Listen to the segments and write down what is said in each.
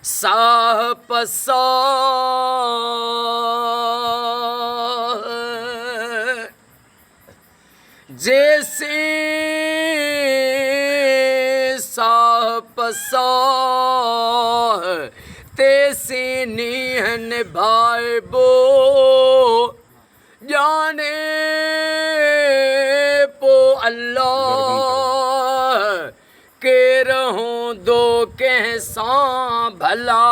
साह पसाह जैसे साह पसाह तैसे नीहन भाई बो जाने पो अल्लाह के रहूं दो कैसा भला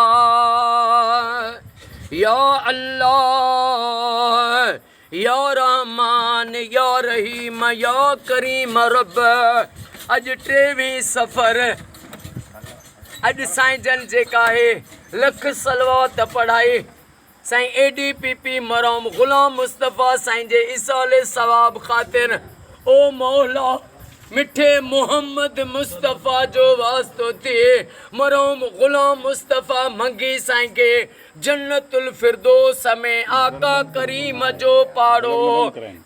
या अल्लाह या रहमान या रहीम या करीम रब। अज 23 सफ़र अज साईं जन जेका है लख सलवात पढ़ाई साईं ADPP मरहूम गुलाम मुस्तफ़ा साईं जे इसाले सवाब ख़ातिर ओ मौला मिठे मोहम्मद मुस्तफ़ा जो वास्तो थिए मरहूम गुलाम मुस्तफ़ा मंगी साईं के जन्नतुल फिरदौस में आका करीम जो पाड़ो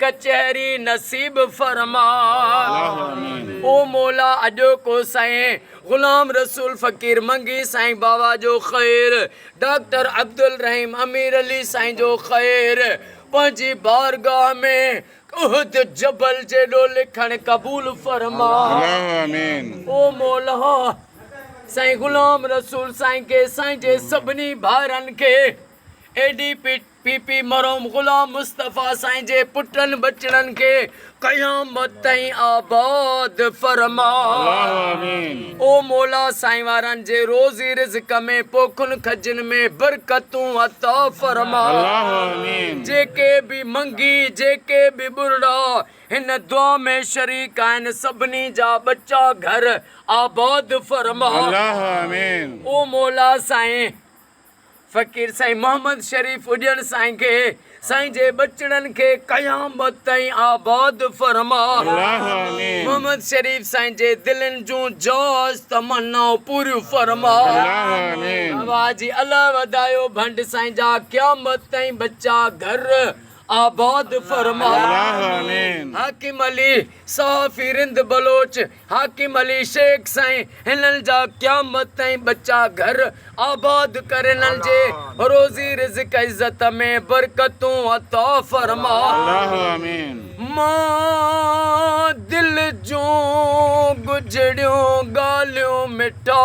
कचहरी नसीब फरमा। ओ मौला अजो को साईं गुलाम रसूल फ़कीर मंगी साईं बाबा जो ख़ैर डॉक्टर अब्दुल रहीम अमीर अली साईं जो ख़ैर पंहिंजी बारगाह में उहद जबल जेडो लिखण कबूल फरमा। आमीन। ओ मौला साईं गुलाम रसूल साईं के साईं जे सभिनी भाइरन के ADPP मरहूम गुलाम मुस्तफ़ा साईं जे पुटन बचड़न के क़यामत ताईं आबाद फरमा। आमीन। ओ मौला साईं वारन जे रोज़ी रिज़्क़ में पोखुन खजन में बरकतूं अता फरमा। आमीन। जेके भी मंगी जेके भी बुरड़ा हिन दुआ में शरीक आहिनि सभिनी जा बच्चा घर आबाद फरमा। आमीन। ओ मौला साईं फ़कीर साईं मोहम्मद शरीफ उजन साईं के साईं जे बचड़न के क़यामत ताईं आबाद फरमा। आमीन। मोहम्मद शरीफ साईं जे दिलनि जूं जोश तमन्नाऊं पूरियूं फरमा। आमीन। आवाज़ी अला वधायो भंड साईं जा क़यामत ताईं बच्चा घर आबाद फरमा। आमीन। हाकिम अली साफ़ी रिंद बलोच हाकिम अली शेख साईं हिननि जा क़यामत ताईं बच्चा घर आबाद करे हिननि जे रोज़ी रिज़्क़ इज़्ज़त में बरकतूं अता फरमा। आमीन। मां दिल जूं गुजड़ियूं ॻाल्हियूं मिटा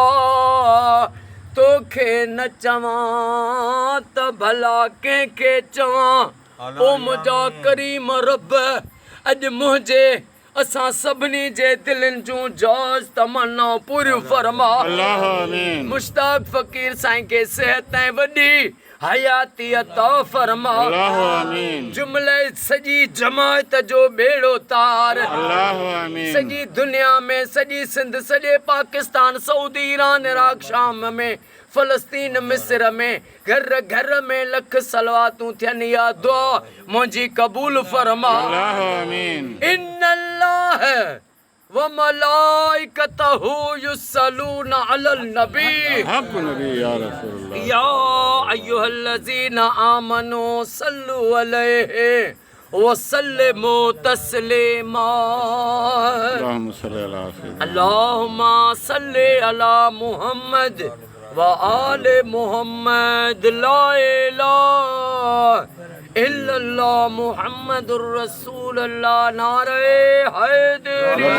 तोखे न चवां त भला कंहिंखे चवां। ओ मुंहिंजा करीम रब अॼु मुंहिंजे असां सभिनी जे दिलनि जूं जोश तमन्नाऊं पूरियूं फरमा। आमीन। मुश्ताक फ़कीर साईं के सेहत ऐं वॾी हयाती अता फरमा। आमीन। जुमिले सॼी जमायत जो बेड़ो तार आमीन। सॼी दुनिया में सॼी सिंध सॼे पाकिस्तान सऊदी ईरान इराक शाम में फ़लस्तीन मिस्र में घर घर में लख सलवातूं थियनि या दुआ मुंहिंजी क़बूल फरमा। आमीन। इन्नल्लाह व मलाइकतहू युसल्लूना अलल नबी हक नबी या रसूलुल्लाह या अय्युहल्लज़ीना आमनू सल्लु अलैहि वसल्लिमू तस्लीमा। अल्लाहुम्मा सल्लि अला मुहम्मद व आले मुहम्मद ला इलाहा इल्लल्लाह मुहम्मदुर रसूलुल्लाह नारे हैदरी।